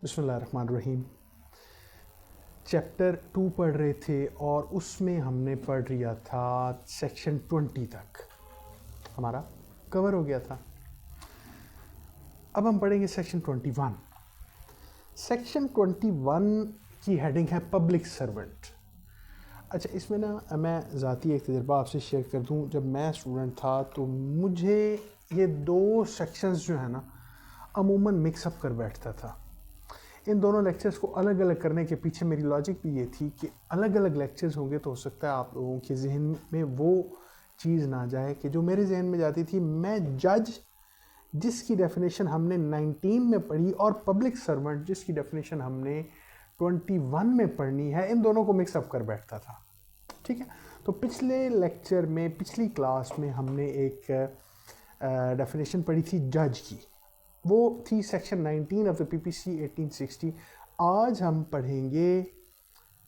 बिस्मिल्लाहिर्रहमानिर्रहीम। चैप्टर 2 पढ़ रहे थे और उसमें हमने पढ़ लिया था सेक्शन 20 तक, हमारा कवर हो गया था। अब हम पढ़ेंगे सेक्शन 21। सेक्शन 21 की हेडिंग है पब्लिक सर्वेंट। अच्छा, इसमें ना मैं ज़ाती एक तजुर्बा आपसे शेयर कर दूं। जब मैं स्टूडेंट था तो मुझे ये दो सेक्शंस जो है ना अमूमन मिक्सअप कर बैठता था। इन दोनों लेक्चर्स को अलग अलग करने के पीछे मेरी लॉजिक भी ये थी कि अलग अलग लेक्चर्स होंगे तो हो सकता है आप लोगों के जहन में वो चीज़ ना जाए कि जो मेरे जहन में जाती थी। मैं जज जिसकी डेफिनेशन हमने 19 में पढ़ी और पब्लिक सर्वेंट जिसकी डेफिनेशन हमने 21 में पढ़नी है, इन दोनों को मिक्सअप कर बैठता था। ठीक है, तो पिछले लेक्चर में, पिछली क्लास में हमने एक डेफिनेशन पढ़ी थी जज की, वो थी सेक्शन 19 ऑफ द पीपीसी 1860। आज हम पढ़ेंगे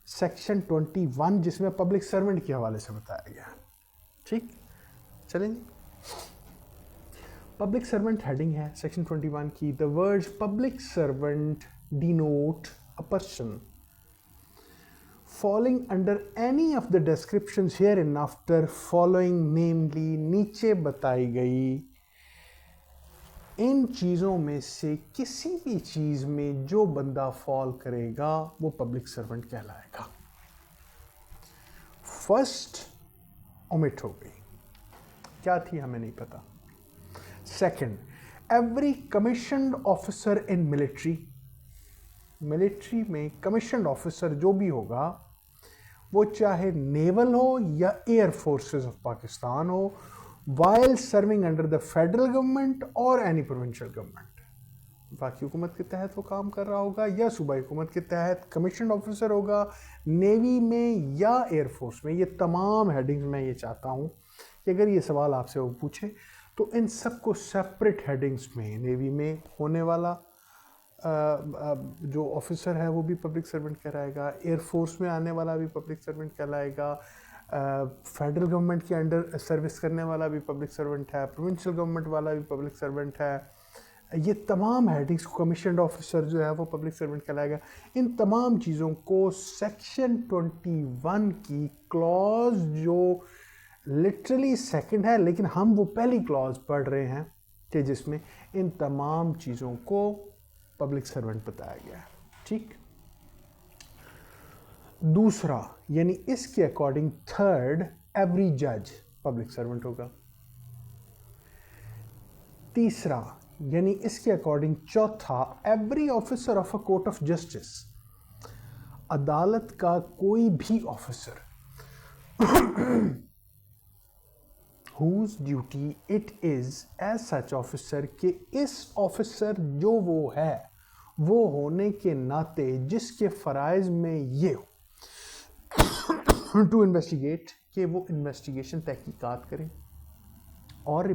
सेक्शन 21 जिसमें पब्लिक सर्वेंट के हवाले से बताया गया। ठीक, चलेंगे। पब्लिक सर्वेंट हेडिंग है सेक्शन 21 की। The word public servant denote a person falling under any of the descriptions hereinafter following, namely नीचे बताई गई इन चीज़ों में से किसी भी चीज़ में जो बंदा फॉल करेगा वो पब्लिक सर्वेंट कहलाएगा। फर्स्ट ओमिट हो गई, क्या थी हमें नहीं पता। Second, every commissioned officer in military में कमीशन्ड ऑफिसर जो भी होगा वो चाहे नेवल हो या एयर फोर्सेस ऑफ पाकिस्तान हो, while serving under the federal government और एनी प्रोविंशियल गवर्नमेंट, बाकी हुकूमत के तहत वो काम कर रहा होगा या सूबाई हुकूमत के तहत कमीशन्ड ऑफिसर होगा, नेवी में या एयरफोर्स में। ये तमाम हेडिंग्स मैं ये चाहता हूँ कि अगर ये सवाल आपसे वो पूछे तो इन सबको सेपरेट हेडिंग्स में, नेवी में होने वाला जो ऑफिसर है वो भी पब्लिक सर्वेंट कहलाएगा, एयरफोर्स में आने वाला भी पब्लिक सर्वेंट कहलाएगा, फेडरल गवर्नमेंट के अंडर सर्विस करने वाला भी पब्लिक सर्वेंट है, प्रोविंशियल गवर्नमेंट वाला भी पब्लिक सर्वेंट है। ये तमाम हेडिंग्स, कमीशन्ड ऑफिसर जो है वो पब्लिक सर्वेंट कहलाएगा। इन तमाम चीज़ों को सेक्शन 21 की क्लॉज जो लिटरली सेकंड है, लेकिन हम वो पहली क्लॉज पढ़ रहे हैं कि जिसमें इन तमाम चीज़ों को पब्लिक सर्वेंट बताया गया है। ठीक, दूसरा यानी इसके अकॉर्डिंग थर्ड, एवरी जज पब्लिक सर्वेंट होगा। तीसरा यानी इसके अकॉर्डिंग चौथा, every officer of a court of justice, अदालत का कोई भी officer, whose duty it is as such officer, कि इस ऑफिसर जो वो है वो होने के नाते जिसके फ़राइज़ में ये हो टू इन्वेस्टिगेट, कि वो इन्वेस्टिगेशन तहकीकात करे और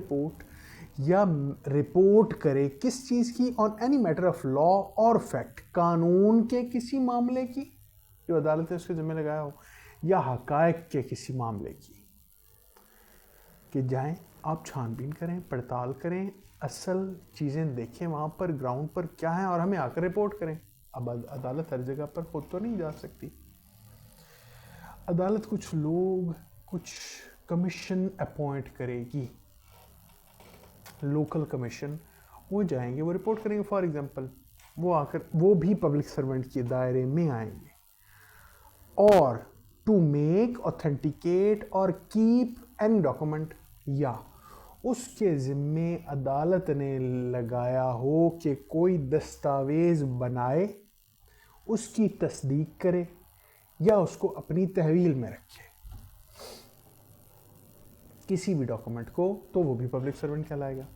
रिपोर्ट करे किस चीज़ की, on any matter of law और फैक्ट, कानून के किसी मामले की जो अदालत ने उसके ज़िम्मे लगाया हो या हकायक के किसी मामले की, कि जाएं आप छानबीन करें, पड़ताल करें, असल चीज़ें देखें वहाँ पर ग्राउंड पर क्या है और हमें आकर रिपोर्ट करें। अब अदालत हर जगह पर खुद तो नहीं जा सकती। अदालत कुछ लोग, कुछ कमीशन अपॉइंट करेगी, लोकल कमीशन, वो जाएंगे, वो रिपोर्ट करेंगे। फॉर एग्जांपल वो आकर वो भी पब्लिक सर्वेंट के दायरे में आएंगे। और टू मेक, ऑथेंटिकेट और कीप एनी डॉक्यूमेंट, या उसके ज़िम्मे अदालत ने लगाया हो कि कोई दस्तावेज़ बनाए, उसकी तस्दीक करे या उसको अपनी तहवील में रखे किसी भी डॉक्यूमेंट को, तो वो भी पब्लिक सर्वेंट कहलाएगा।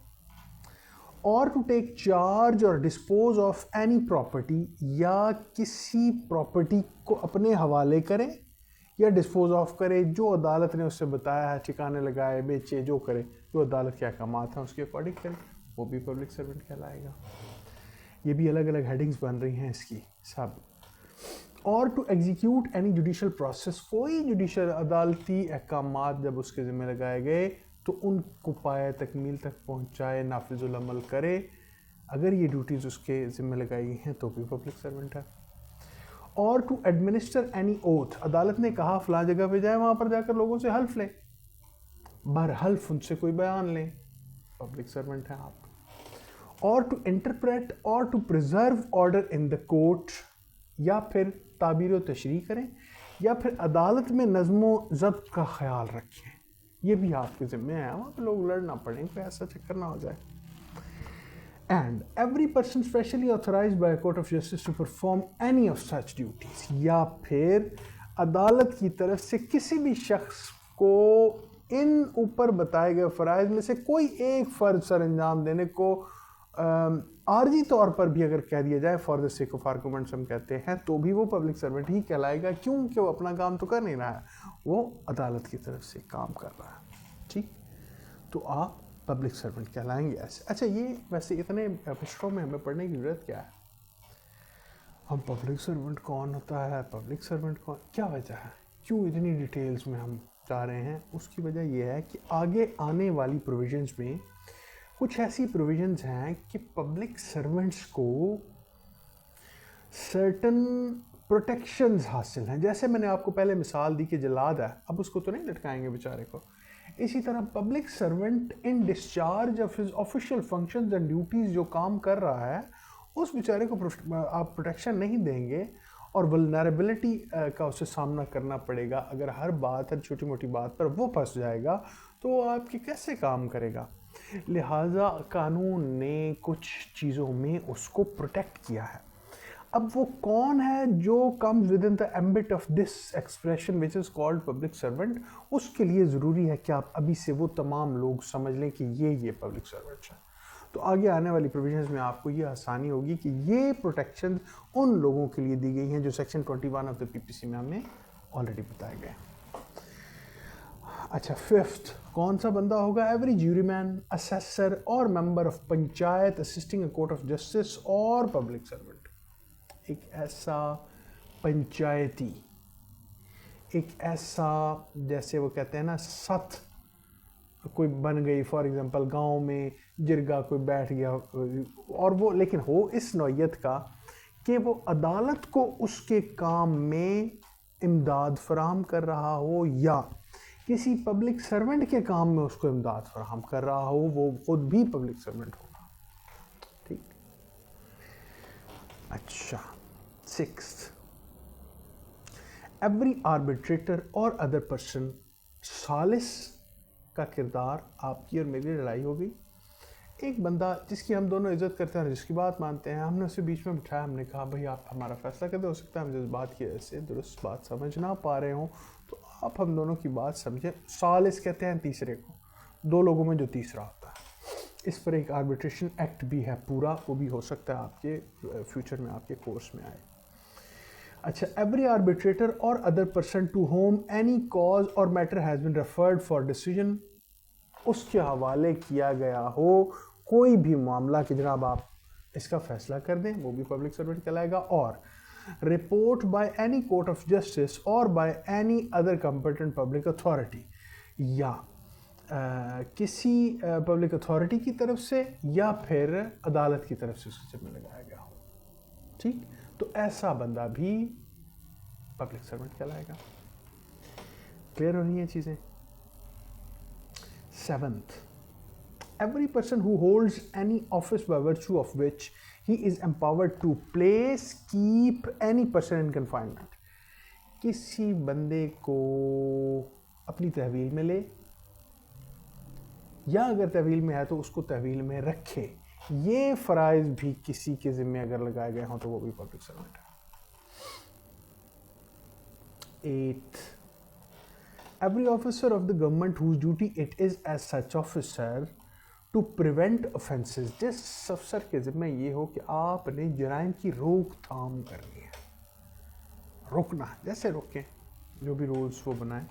और टू टेक चार्ज और डिस्पोज ऑफ एनी प्रॉपर्टी, या किसी प्रॉपर्टी को अपने हवाले करे या डिस्पोज ऑफ करे जो अदालत ने उससे बताया है, ठिकाने लगाए, बेचे, जो करे, जो अदालत के अहकामात हैं उसके अकॉर्डिंग करे, वो भी पब्लिक सर्वेंट कहलाएगा। ये भी अलग अलग हेडिंग्स बन रही हैं इसकी सब। और to execute any judicial process, कोई जुडिशल अदालती अहकामात जब उसके ज़िम्मे लगाए गए तो उनको पाए तकमील तक पहुँचाए, नाफिजुल अमल करे, अगर ये ड्यूटीज़ उसके ज़िम्मे लगाई गई हैं तो भी पब्लिक सर्वेंट है। और टू एडमिनिस्टर एनी ओथ, अदालत ने कहा फला जगह पे जाए, वहाँ पर जाकर लोगों से हल्फ लें, बरहल्फ उनसे कोई बयान लें, पब्लिक सर्वेंट हैं आप। और टू इंटरप्रेट और to preserve order in the court, या फिर ताबीर व तशरीह करें, या फिर अदालत में नज़्मो ज़ब्त का ख्याल रखें, ये भी आपके ज़िम्मे है। वहाँ पर लोग लड़ ना पड़ें, कोई ऐसा चक्कर ना हो जाए। And every person specially authorised by court of justice to perform any of such duties, या फिर अदालत की तरफ से किसी भी शख्स को इन ऊपर बताए गए फ़राइज़ में से कोई एक फ़र्ज सर अंजाम देने को आर्जी तौर पर भी अगर कह दिया जाए, for the sake of arguments हम कहते हैं, तो भी वो पब्लिक सर्वेंट ही कहलाएगा, क्योंकि वो अपना काम तो कर नहीं रहा है, वो अदालत की तरफ से काम कर रहा है। ठीक, तो आप पब्लिक सर्वेंट कहलाएंगे ऐसे। अच्छा, ये वैसे इतने विषयों में हमें पढ़ने की ज़रूरत क्या है? हम पब्लिक सर्वेंट कौन होता है, पब्लिक सर्वेंट कौन, क्या वजह है, क्यों इतनी डिटेल्स में हम जा रहे हैं? उसकी वजह यह है कि आगे आने वाली प्रोविजंस में कुछ ऐसी प्रोविजंस हैं कि पब्लिक सर्वेंट्स को सर्टन प्रोटेक्शंस हासिल हैं। जैसे मैंने आपको पहले मिसाल दी कि जल्लाद है, अब उसको तो नहीं लटकाएंगे बेचारे को। इसी तरह public servant in discharge of his official functions and duties जो काम कर रहा है, उस बेचारे को आप प्रोटेक्शन नहीं देंगे और वल्नरेबिलिटी का उसे सामना करना पड़ेगा। अगर हर बात, हर छोटी मोटी बात पर वो फंस जाएगा तो वो आपके कैसे काम करेगा? लिहाजा कानून ने कुछ चीज़ों में उसको प्रोटेक्ट किया है। अब वो कौन है जो comes with in the ambit of this expression which is called public servant, उसके लिए ज़रूरी है कि आप अभी से वो तमाम लोग समझ लें कि ये पब्लिक सर्वेंट्स हैं। तो आगे आने वाली प्रोविजंस में आपको ये आसानी होगी कि ये प्रोटेक्शन उन लोगों के लिए दी गई हैं जो सेक्शन 21 ऑफ द पीपीसी में हमें ऑलरेडी बताए गए। अच्छा, फिफ्थ कौन सा बंदा होगा? एवरी ज्यूरीमैन, असेसर और member of panchayat assisting a court of justice और पब्लिक सर्वेंट। एक ऐसा पंचायती, एक ऐसा, जैसे वो कहते हैं ना, सथ कोई बन गई, फॉर एग्जांपल गांव में जिरगा कोई बैठ गया, और वो लेकिन हो इस नौयत का कि वो अदालत को उसके काम में इमदाद फराहम कर रहा हो या किसी पब्लिक सर्वेंट के काम में उसको इमदाद फराहम कर रहा हो, वो खुद भी पब्लिक सर्वेंट होगा। ठीक, अच्छा, सिक्स्थ, एवरी आर्बिट्रेटर और अदर पर्सन, सालिस का किरदार, आपकी और मेरी लड़ाई हो गई, एक बंदा जिसकी हम दोनों इज्जत करते हैं, जिसकी बात मानते हैं, हमने उसे बीच में बिठाया, हमने कहा भाई आप हमारा फैसला कर दो, हो सकता है हम जिस बात की वजह से दुरुस्त बात समझ ना पा रहे हों, तो आप हम दोनों की बात समझें। सालिस कहते हैं तीसरे को, दो लोगों में जो तीसरा होता है। इस पर एक आर्बिट्रेशन एक्ट भी है पूरा, वो भी हो सकता है आपके फ्यूचर में आपके कोर्स में आए। अच्छा, एवरी आर्बिट्रेटर और other person to whom any cause और matter has been referred for decision, उसके हवाले किया गया हो कोई भी मामला कि जनाब आप इसका फैसला कर दें, वो भी पब्लिक सर्वेंट कहलाएगा। और report by any court of justice और by any other competent public authority, या किसी पब्लिक अथॉरिटी की तरफ से या फिर अदालत की तरफ से उसके जिम्मे लगाया गया हो। ठीक, तो ऐसा बंदा भी पब्लिक सर्वेंट कहलाएगा। क्लियर हो रही हैं चीज़ें? Seventh, every person who holds any office by virtue of which he is empowered to place, keep any person in confinement, किसी बंदे को अपनी तहवील में ले या अगर तहवील में है तो उसको तहवील में रखे, ये फ़राइज़ भी किसी के ज़िम्मे अगर लगाए गए हों तो वो भी पब्लिक सर्वेंट है। 8, every officer of the government whose duty it is as such officer to prevent offences, जिस अफसर के ज़िम्मे ये हो कि आपने जराइम की रोकथाम करनी है, रोकना है, जैसे रोकें जो भी रूल्स वो बनाएं।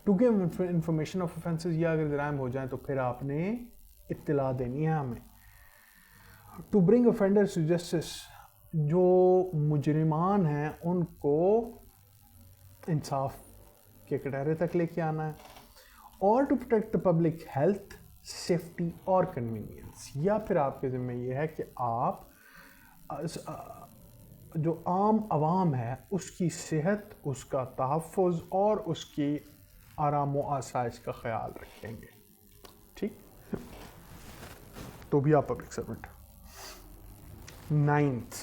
To give information of offences, या अगर जराइम हो जाए तो फिर आपने इत्तला देनी है हमें। To bring offenders to justice, जो मुजरिमान हैं उनको इंसाफ के कटहरे तक लेके आना है। और to protect the public health, safety और कन्वीनियंस, या फिर आपके ज़िम्मे ये है कि आप जो आम आवाम है उसकी सेहत, उसका तहफ़्फ़ुज़ और उसकी आराम व आसाइश का ख्याल रखेंगे। ठीक, तो भी आप public servant. Ninth,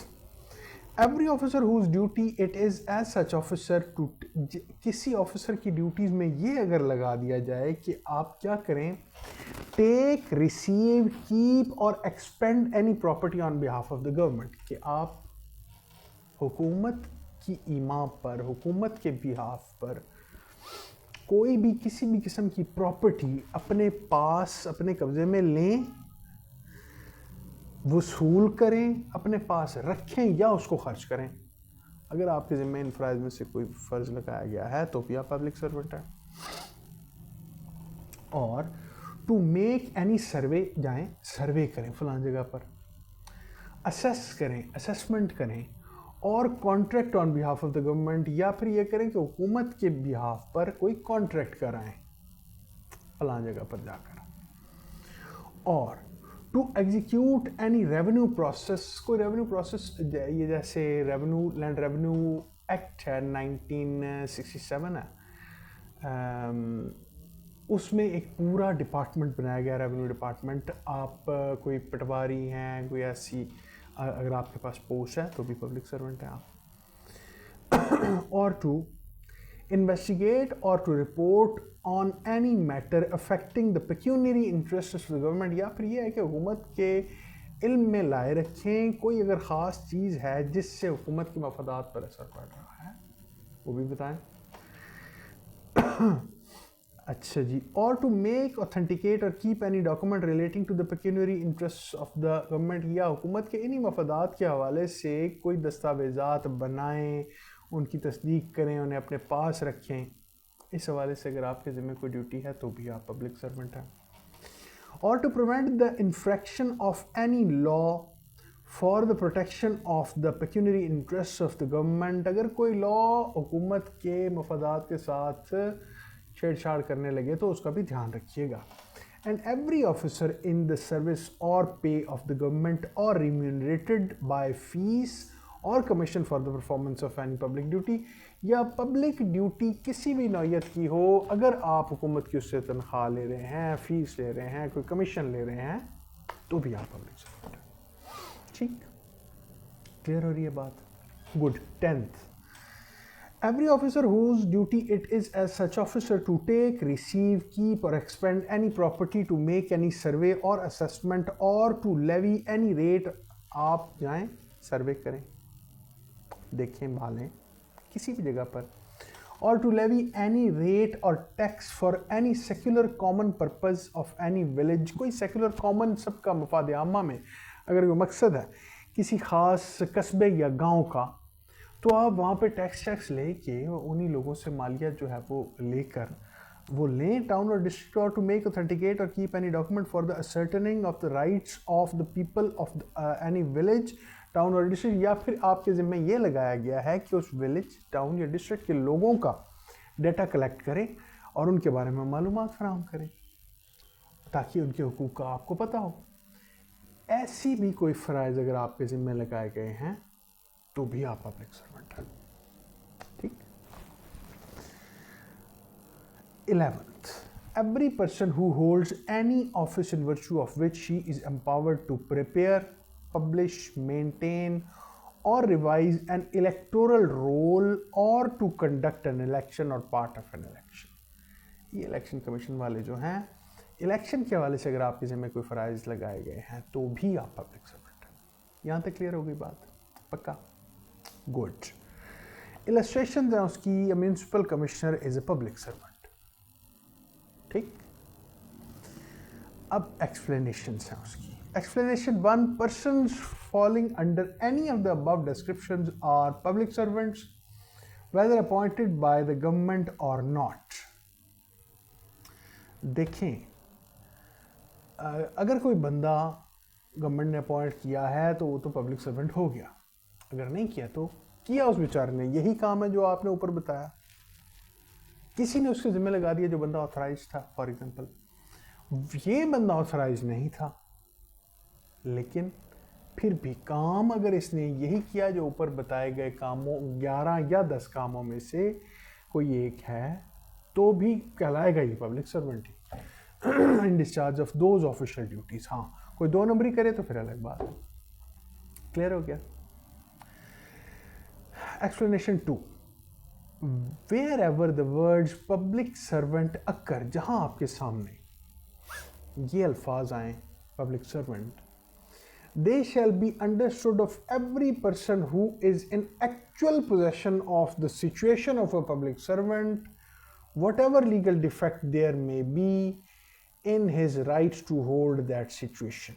every officer whose duty it is as such officer to, किसी ऑफिसर की ड्यूटीज़ में ये अगर लगा दिया जाए कि आप क्या करें, टेक, रिसीव, कीप और expand any property on behalf of the government, कि आप हुकूमत की ईमा पर, हुकूमत के बिहाफ पर कोई भी किसी भी किस्म की प्रॉपर्टी अपने पास, अपने कब्जे में लें, वसूल करें, अपने पास रखें या उसको खर्च करें। अगर आपके ज़िम्मे इन फ़राइज़ में से कोई फ़र्ज़ लगाया गया है तो भी आप पब्लिक सर्वेंट हैं। और टू मेक एनी सर्वे, जाएं सर्वे करें फ़लाँ जगह पर, असेस करें, असेसमेंट करें, और contract on behalf of the government, या फिर ये करें कि हुकूमत के बिहाफ पर कोई कॉन्ट्रैक्ट कराएं फ़लाँ जगह पर जाकर। और to execute any revenue process, कोई रेवेन्यू प्रोसेस, ये जैसे रेवेन्यू, लैंड रेवेन्यू एक्ट है 1967 है, उसमें एक पूरा डिपार्टमेंट बनाया गया, रेवेन्यू डिपार्टमेंट। आप कोई पटवारी हैं, कोई ऐसी अगर आपके पास पोस्ट है तो भी पब्लिक सर्वेंट हैं आप। और टू इन्वेस्टिगेट और to report on any matter affecting the pecuniary interest of the government, या फिर यह है कि हुकूमत के इल्म में लाए रखें कोई अगर ख़ास चीज़ है जिससे हुकूमत के मफादात पर असर पड़ रहा है, वो भी बताएं। अच्छा जी, और टू मेक, ऑथेंटिकेट और keep any document relating to the pecuniary interest of the government, या हुकूमत के इन्हीं मफादात के हवाले से कोई दस्तावेज़ात बनाएं, उनकी तस्दीक करें, उन्हें अपने पास रखें। इस हवाले से अगर आपके ज़िम्मे कोई ड्यूटी है तो भी आप पब्लिक सर्वेंट हैं। और to prevent the infraction of any law for the protection of the pecuniary interest of the government, अगर कोई लॉ हुकूमत के मफादात के साथ छेड़छाड़ करने लगे तो उसका भी ध्यान रखिएगा। And every officer in the service और पे ऑफ द गवर्नमेंट और रिम्यूनरेटेड बाय फीस और commission for the performance of any public duty, या पब्लिक ड्यूटी किसी भी नौयत की हो, अगर आप हुकूमत की उससे तनख्वाह ले रहे हैं, फीस ले रहे हैं, कोई कमीशन ले रहे हैं, तो भी आप पब्लिक सर्वेंट हैं। ठीक, क्लियर हो रही है बात? Good. 10th, every officer whose duty it is as such officer to take, receive, keep or expend any property, to make any survey or assessment or to levy any rate, आप जाएं सर्वे करें, देखें भालें किसी भी जगह पर, और टू लेवी एनी रेट और tax for any secular common purpose of any village, कोई सेक्युलर कॉमन सबका मफाद आमा में अगर कोई मकसद है किसी ख़ास कस्बे या गांव का, तो आप वहाँ पे टैक्स लेके उन्हीं लोगों से मालिया जो है वो लेकर वो लें, टाउन और डिस्ट्रिक्ट, और टू मेक, ऑथेंटिकेट और keep any document for the ascertaining of the rights of the people of any village, town और डिस्ट्रिक्ट, या फिर आपके ज़िम्मे ये लगाया गया है कि उस विलेज, टाउन या डिस्ट्रिक्ट के लोगों का डेटा कलेक्ट करें और उनके बारे में मालूमात फराहम करें ताकि उनके हुकूक का आपको पता हो। ऐसी भी कोई फ़राइज़ अगर आपके ज़िम्मे लगाए गए हैं तो भी आप पब्लिक सर्वेंट हैं। ठीक। 11th, every person who holds any office in virtue of which she is empowered to prepare, publish, maintain or revise an electoral roll or to conduct an election or part of an election, ये election commission वाले जो हैं, election के हवाले से अगर आपके ज़िम्मे कोई फ़राइज़ लगाए गए हैं तो भी आप पब्लिक सर्वेंट हैं। यहाँ तक क्लियर हो गई बात? पक्का? गुड। इलस्ट्रेशन है उसकी, a municipal commissioner is a public servant. ठीक। अब एक्सप्लेनेशंस हैं उसकी। Explanation 1, persons falling under any of the above descriptions are public servants whether appointed by the government और नॉट। देखें, अगर कोई बंदा गवर्नमेंट ने अपॉइंट किया है तो वो तो पब्लिक सर्वेंट हो गया, अगर नहीं किया तो किया उस बेचारे ने यही काम है जो आपने ऊपर बताया, किसी ने उसके जिम्मे लगा दिया जो बंदा ऑथराइज था फॉर एग्जांपल, ये बंदा ऑथराइज नहीं था, लेकिन फिर भी काम अगर इसने यही किया जो ऊपर बताए गए कामों 11 या 10 कामों में से कोई एक है, तो भी कहलाएगा ये public servant he in discharge of those official duties. हाँ, कोई 2 नंबरी करे तो फिर अलग बात है। क्लियर हो गया? Explanation 2, wherever the words public servant occur, जहां आपके सामने ये अल्फाज आए public servant, they shall be understood of every person who is in actual possession of the situation of a public servant, whatever legal defect there may be in his right to hold that situation.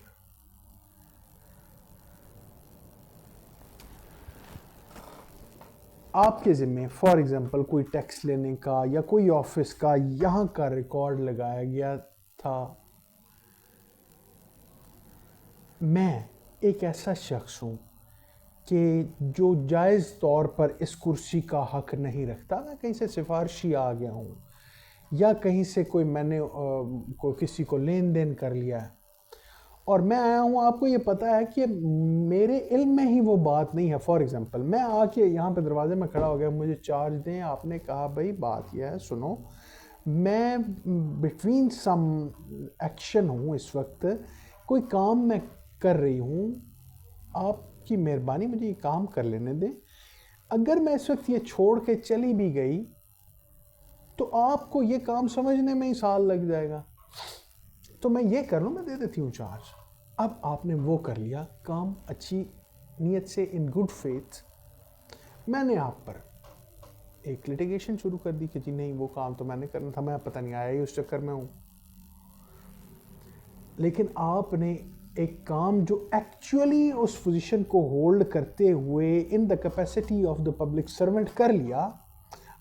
आपके ज़िम्मे for example कोई tax लेने का या कोई office का यहाँ का record लगाया गया था। मैं एक ऐसा शख्स हूँ कि जो जायज़ तौर पर इस कुर्सी का हक नहीं रखता, मैं कहीं से सिफारशी आ गया हूँ या कहीं से कोई मैंने किसी को लेन देन कर लिया है और मैं आया हूँ, आपको ये पता है कि मेरे इल्म में ही वो बात नहीं है। फॉर एग्जांपल मैं आके यहाँ पे दरवाजे में खड़ा हो गया, मुझे चार्ज दें, आपने कहा भाई बात यह है सुनो, मैं बिटवीन सम एक्शन हूँ, इस वक्त कोई काम मैं कर रही हूँ, आपकी मेहरबानी मुझे ये काम कर लेने दें। अगर मैं इस वक्त ये छोड़ के चली भी गई तो आपको ये काम समझने में ही साल लग जाएगा, तो मैं ये कर लूँ, मैं दे देती हूँ चार्ज। अब आपने वो कर लिया काम अच्छी नीयत से, इन गुड फेथ। मैंने आप पर एक लिटिगेशन शुरू कर दी कि जी नहीं वो काम तो मैंने करना था, मैं पता नहीं आया ही उस चक्कर में हूँ। लेकिन आपने एक काम जो एक्चुअली उस पोजीशन को होल्ड करते हुए in the capacity of the public servant कर लिया।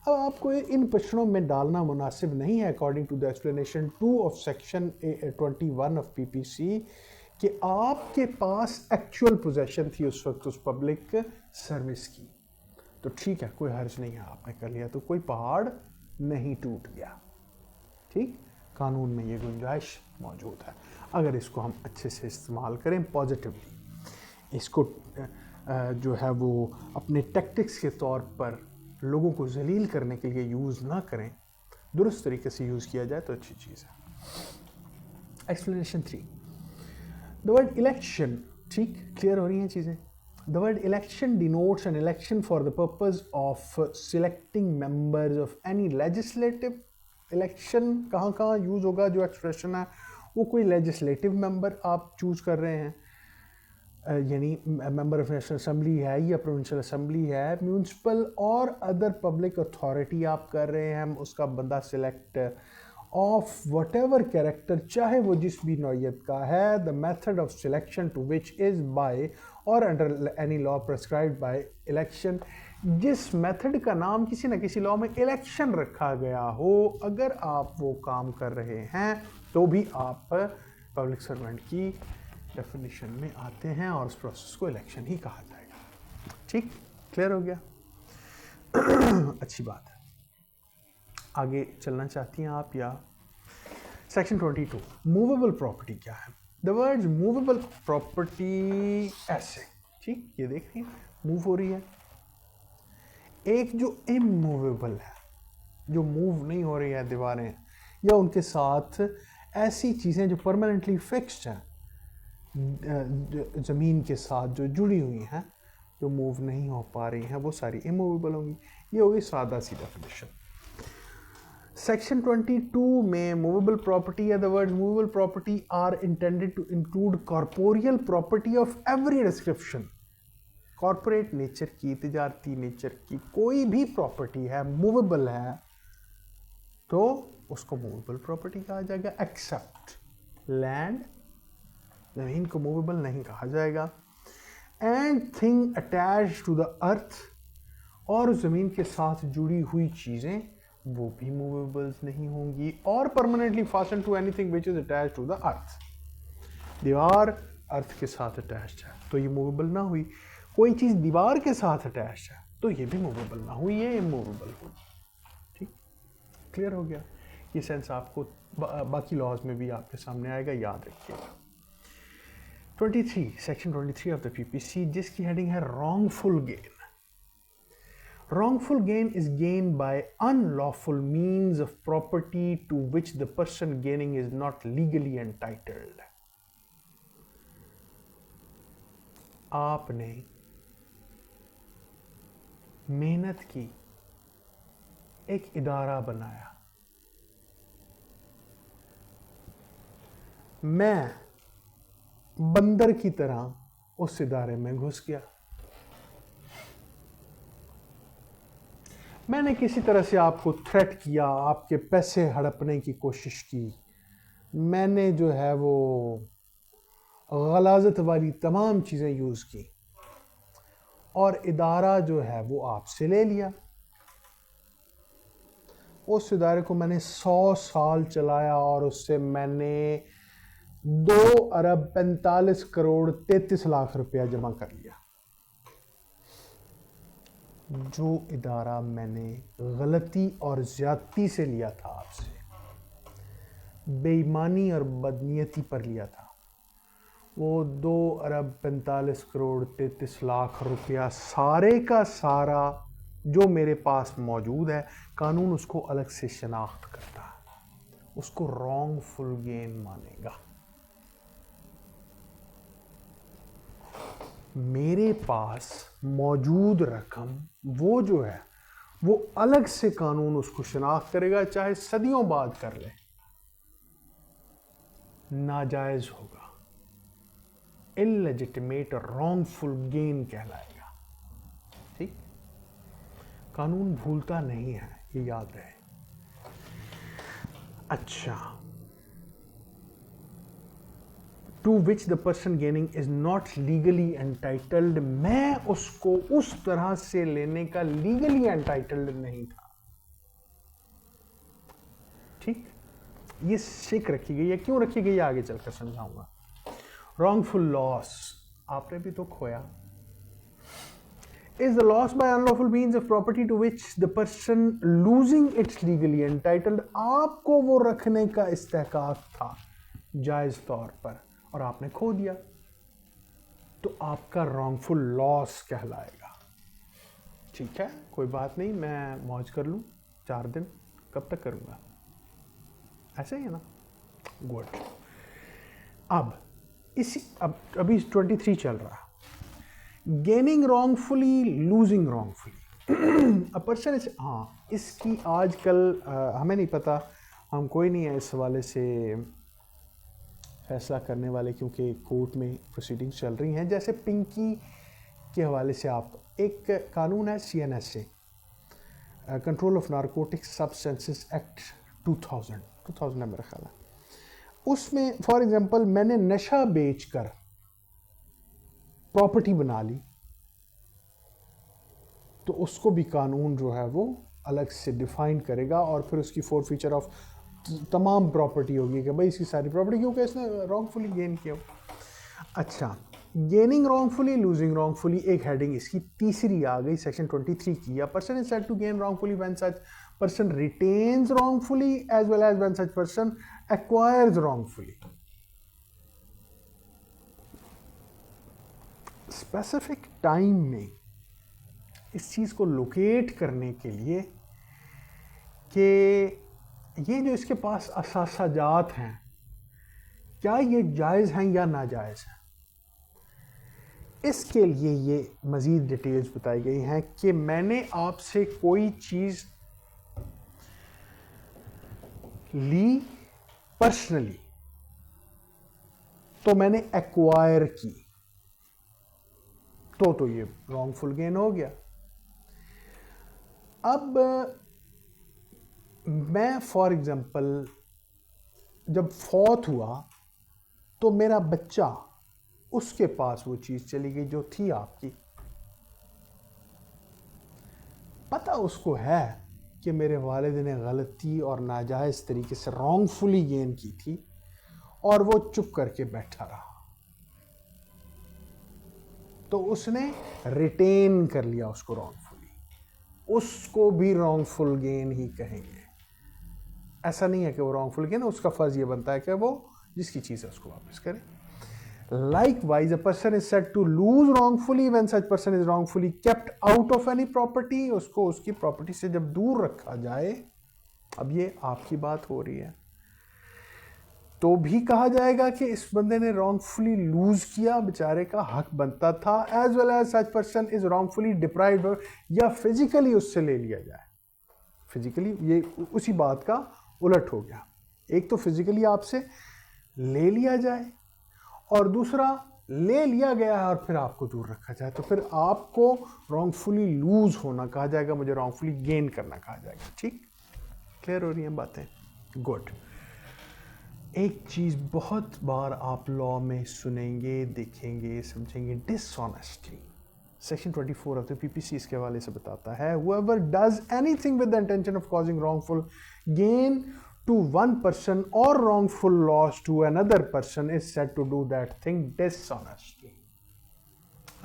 अब आपको इन प्रश्नों में डालना मुनासिब नहीं है according to the explanation 2 of section 21 of PPC कि आपके पास एक्चुअल पोजेशन थी उस वक्त उस पब्लिक सर्विस की, तो ठीक है, कोई हर्ज नहीं है, आपने कर लिया तो कोई पहाड़ नहीं टूट गया। ठीक, कानून में ये गुंजाइश मौजूद है अगर इसको हम अच्छे से इस्तेमाल करें पॉजिटिवली, इसको जो है वो अपने टैक्टिक्स के तौर पर लोगों को जलील करने के लिए यूज़ ना करें, दुरुस्त तरीके से यूज़ किया जाए तो अच्छी चीज़ है। एक्सप्लेनेशन 3, द वर्ड इलेक्शन, ठीक क्लियर हो रही हैं चीज़ें? The word election denotes an election for the purpose of selecting members of any legislative. Election कहाँ कहाँ यूज़ होगा? जो एक्सप्रेशन है वो कोई लेजिस्लेटिव मेंबर आप चूज़ कर रहे हैं, यानी मेंबर ऑफ नेशनल असेंबली है या प्रोविंशियल असेंबली है, म्यूनसिपल और अदर पब्लिक अथॉरिटी आप कर रहे हैं, उसका बंदा select of whatever character, चाहे वो जिस भी नौयत का है, the method of selection to which is by और under any law prescribed by election. जिस मेथड का नाम किसी न किसी लॉ में इलेक्शन रखा गया हो, अगर आप वो काम कर रहे हैं तो भी आप पब्लिक सर्वेंट की डेफिनेशन में आते हैं और उस प्रोसेस को इलेक्शन ही कहा जाएगा। ठीक, क्लियर हो गया? अच्छी बात है। आगे चलना चाहती हैं आप या? सेक्शन 22, मूवेबल प्रॉपर्टी क्या है? द वर्ड मूवेबल प्रॉपर्टी ऐसे, ठीक ये देख रही हैं मूव हो रही है, एक जो इमूवेबल है, जो मूव नहीं हो रही है, दीवारें या उनके साथ ऐसी चीज़ें जो परमानेंटली फिक्स्ड हैं, ज़मीन के साथ जो जुड़ी हुई हैं, जो मूव नहीं हो पा रही हैं, वो सारी इमूवेबल होंगी। ये होगी सादा सी डेफिनेशन। सेक्शन 22 में मूवेबल प्रॉपर्टी या the word movable property are intended to include corporeal property of every description. Corporate nature की, तिजारती नेचर की कोई भी प्रॉपर्टी है, मूवेबल है, तो उसको मूवेबल प्रॉपर्टी कहा जाएगा, एक्सेप्ट लैंड, ज़मीन को मूवेबल नहीं कहा जाएगा। And thing attached to the earth, और ज़मीन के साथ जुड़ी हुई चीज़ें वो भी मूवेबल्स नहीं होंगी। और permanently fasten to anything which is attached to the earth, दीवार अर्थ के साथ अटैच्ड है तो ये मूवेबल ना हुई। कोई चीज़ दीवार के साथ अटैच्ड है तो ये भी मूवेबल ना हुई, ये इमूवेबल हुई। ठीक, क्लियर हो गया? ये सेंस आपको बाकी लॉज में भी आपके सामने आएगा, याद रखिएगा। 23 सेक्शन 23 ऑफ द पीपीसी, जिसकी हेडिंग है wrongful gain. Wrongful gain is gain by unlawful means of property to which the person gaining is not legally entitled. आपने मेहनत की, एक इदारा बनाया, मैं बंदर की तरह उस इदारे में घुस गया। मैंने किसी तरह से आपको थ्रेट किया, आपके पैसे हड़पने की कोशिश की, मैंने जो है वो गलाजत वाली तमाम चीज़ें यूज़ की और इदारा जो है वो आपसे ले लिया। उस इदारे को मैंने 100 साल चलाया और उससे मैंने 2 अरब 45 करोड़ 33 लाख रुपया जमा कर लिया। जो इदारा मैंने गलती और ज्यादती से लिया था आपसे, बेईमानी और बदनीयती पर लिया था, वो 2 अरब 45 करोड़ 33 लाख रुपया सारे का सारा जो मेरे पास मौजूद है, कानून उसको अलग से शनाख्त करता है, उसको रॉन्गफुल गेन मानेगा। मेरे पास मौजूद रकम वो जो है वो अलग से कानून उसको शनाख्त करेगा, चाहे सदियों बाद कर ले, नाजायज होगा, इलेजिटिमेट और रॉन्गफुल गेन कहलाएगा। ठीक, कानून भूलता नहीं है, ये याद रहे। अच्छा, to which the person gaining is not legally entitled, मैं उसको उस तरह से लेने का legally entitled नहीं था। ठीक, ये सिक रखी गई है, क्यों रखी गई है आगे चलकर समझाऊंगा। wrongful loss, आपने भी तो खोया। is the loss by unlawful means of property to which the person losing it's legally entitled, आपको वो रखने का इस्तेहकाक था जायज तौर पर और आपने खो दिया, तो आपका रॉन्गफुल लॉस कहलाएगा। ठीक है, कोई बात नहीं, मैं मौज कर लूँ 4 दिन, कब तक करूँगा, ऐसे ही है ना। गुड। अब अभी 23 चल रहा, gaining wrongfully, losing wrongfully. A person is, हाँ, इसकी आजकल हमें नहीं पता, हम कोई नहीं है इस हवाले से फैसला करने वाले, क्योंकि कोर्ट में प्रोसीडिंग्स चल रही हैं। जैसे पिंकी के हवाले से आप, एक कानून है CNSA, control of narcotics substances act 2000 है मेरा ख्याल है, उसमें फॉर एग्जांपल मैंने नशा बेचकर प्रॉपर्टी बना ली, तो उसको भी कानून जो है वो अलग से डिफाइन करेगा और फिर उसकी फोरफीचर ऑफ तमाम प्रॉपर्टी होगी कि भाई इसकी सारी प्रॉपर्टी, क्योंकि इसने रॉन्गफुली गेन किया। अच्छा, गेनिंग रॉन्गफुली, लूजिंग रॉन्गफुली, एक हेडिंग इसकी तीसरी आ गई सेक्शन 23 की। A person is said to gain wrongfully when such person retains wrongfully as well as when such person acquires wrongfully. Specific time में इस चीज को लोकेट करने के लिए कि ये जो इसके पास असासाजात हैं, क्या ये जायज़ हैं या नाजायज़ हैं, इसके लिए ये मज़ीद डिटेल्स बताई गई हैं कि मैंने आपसे कोई चीज़ ली पर्सनली, तो मैंने एक्वायर की, तो ये रॉन्गफुल गेन हो गया। अब मैं फॉर एग्जांपल जब फौत हुआ तो मेरा बच्चा, उसके पास वो चीज़ चली गई जो थी आपकी, पता उसको है कि मेरे वालिद ने गलती और नाजायज़ तरीके से रॉन्गफुली गेन की थी और वो चुप करके बैठा रहा, तो उसने रिटेन कर लिया उसको रॉन्गफुली, उसको भी रॉन्गफुल गेन ही कहेंगे। ऐसा नहीं है कि वो रॉन्गफुल गेन, उसका फर्ज ये बनता है कि वो जिसकी चीज़ है उसको वापस करे। Likewise, a person is said to lose wrongfully when such person is wrongfully kept out of any property, उसको उसकी प्रॉपर्टी से जब दूर रखा जाए। अब ये आपकी बात हो रही है तो भी कहा जाएगा कि इस बंदे ने रॉन्गफुली लूज किया, बेचारे का हक बनता था। As well as such person is wrongfully deprived, या फिजिकली उससे ले लिया जाए। फिजिकली ये उसी बात का उलट हो गया, एक तो फिजिकली आपसे ले लिया जाए और दूसरा ले लिया गया है और फिर आपको दूर रखा जाए, तो फिर आपको रॉन्गफुली लूज होना कहा जाएगा, मुझे रॉन्गफुली गेन करना कहा जाएगा। ठीक, क्लियर हो रही हैं बातें? गुड। एक चीज़ बहुत बार आप लॉ में सुनेंगे, देखेंगे, समझेंगे, dishonesty. Section 24 of the PPC इसके हवाले से बताता है, whoever does anything with the intention of causing wrongful gain to one person or wrongful loss to another person is said to do that thing dishonestly।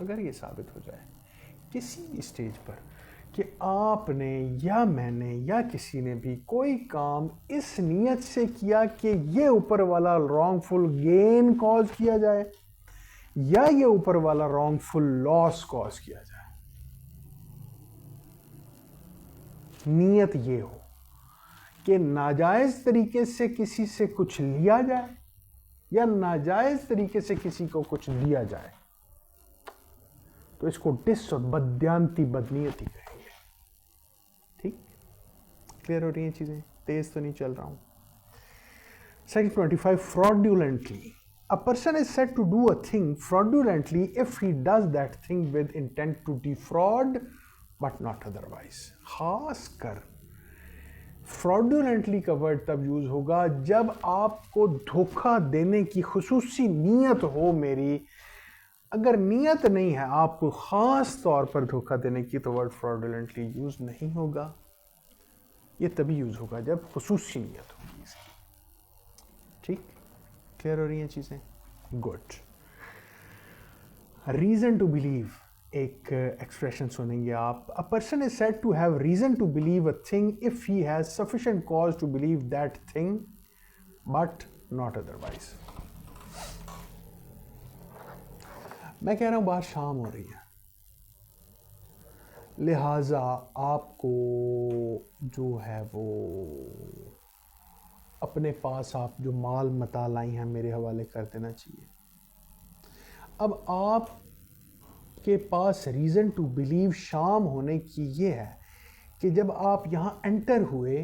अगर ये साबित हो जाए किसी भी स्टेज पर कि आपने या मैंने या किसी ने भी कोई काम इस नीयत से किया कि ये ऊपर वाला रॉन्गफुल गेन कॉज किया जाए या ये ऊपर वाला रॉन्गफुल लॉस कॉज किया जाए, नीयत ये हो कि नाजायज तरीके से किसी से कुछ लिया जाए या नाजायज तरीके से किसी को कुछ दिया जाए, तो इसको डिस और बदयांती बदनीयती कहेंगे। ठीक, क्लियर हो रही हैं चीजें? तेज तो नहीं चल रहा हूं। Section 25, fraudulently. A person is said to do a thing fraudulently if he does that thing with intent to defraud but not otherwise। खासकर fraudulently का वर्ड तब यूज होगा जब आपको धोखा देने की खुसूसी नीयत हो मेरी। अगर नीयत नहीं है आपको खास तौर पर धोखा देने की तो वर्ड fraudulently यूज नहीं होगा, ये तभी यूज होगा जब खुसूसी नीयत होगी इसकी। ठीक, क्लियर हो रही हैं चीजें? गुड। रीजन टू बिलीव, एक एक्सप्रेशन सुनेंगे आप। A person is said to have reason to believe a thing if he has sufficient cause to believe that thing but not otherwise. मैं कह रहा हूं बाहर शाम हो रही है, लिहाजा आपको जो है वो अपने पास आप जो माल मता लाई हैं मेरे हवाले कर देना चाहिए। अब आपके पास रीज़न टू बिलीव शाम होने की ये है कि जब आप यहाँ एंटर हुए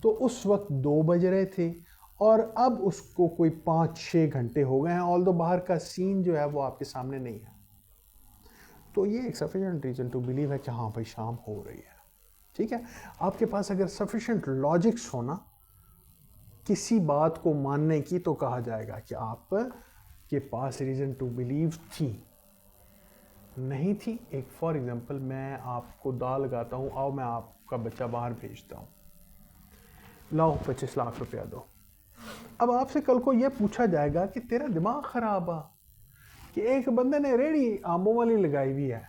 तो उस वक्त 2 बज रहे थे और अब उसको कोई 5-6 घंटे हो गए हैं, ऑल्दो बाहर का सीन जो है वो आपके सामने नहीं है, तो ये एक सफिशिएंट रीज़न टू बिलीव है कि हाँ भाई शाम हो रही है। ठीक है, आपके पास अगर सफिशिएंट लॉजिक्स होना किसी बात को मानने की तो कहा जाएगा कि आप के पास रीज़न टू बिलीव थी। नहीं थी, एक फॉर एग्जांपल मैं आपको दाल लगाता हूँ, आओ मैं आपका बच्चा बाहर भेजता हूँ, लाओ 25 लाख रुपया दो। अब आपसे कल को यह पूछा जाएगा कि तेरा दिमाग खराब है कि एक बंदे ने रेडी आमों वाली लगाई हुई है,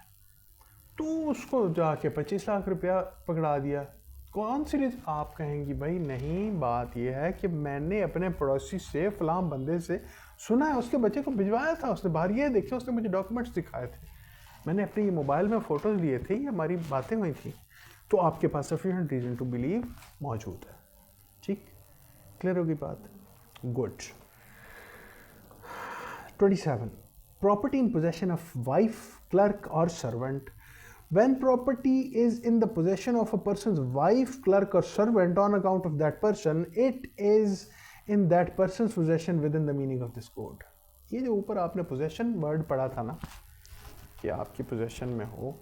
तू उसको जाके 25 लाख रुपया पकड़ा दिया, कौन सी रीज? आप कहेंगी भाई नहीं, बात यह है कि मैंने अपने पड़ोसी से फलां बंदे से सुना है, उसके बच्चे को भिजवाया था, उसने बाहर ये देखे, उसने मुझे डॉक्यूमेंट्स दिखाए थे, मैंने अपने ये मोबाइल में फ़ोटोज़ लिए थे, ये हमारी बातें हुई थी, तो आपके पास सफिशिएंट रीज़न टू बिलीव मौजूद है। ठीक, क्लियर होगी बात? Good. 27, property in possession of wife, clerk और servant. When property is in the possession of a person's wife, clerk or servant on account of that person, it is in that person's possession within the meaning of this code। ये जो ऊपर आपने possession word पढ़ा था ना कि आपकी possession में हो,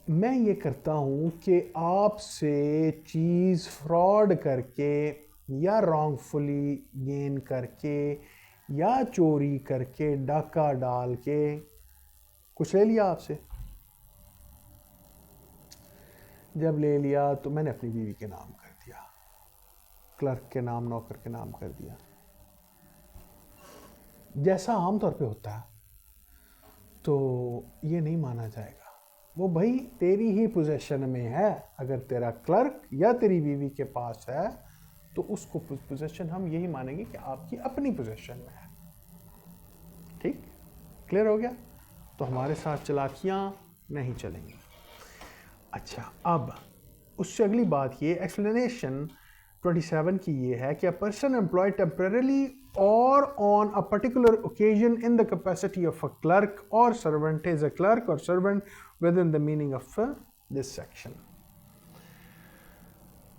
मैं ये करता हूँ कि आपसे चीज़ फ्रॉड करके या wrongfully गेन करके या चोरी करके डाका डाल के कुछ ले लिया आपसे, जब ले लिया तो मैंने अपनी बीवी के नाम कर दिया, क्लर्क के नाम, नौकर के नाम कर दिया, जैसा आमतौर पे होता है, तो ये नहीं माना जाएगा। वो भाई तेरी ही पोजेशन में है, अगर तेरा क्लर्क या तेरी बीवी के पास है तो उसको पोजेशन हम यही मानेंगे कि आपकी अपनी पोजेशन में है। ठीक, क्लियर हो गया? तो हमारे साथ चालाकियां नहीं चलेंगी। अच्छा, अब उससे अगली बात ये एक्सप्लेनेशन 27 की ये है कि अ पर्सन एम्प्लॉयड टेम्पररीली और on a particular occasion in the capacity of a clerk और सर्वेंट इज अ क्लर्क और servant with in the meaning of this section.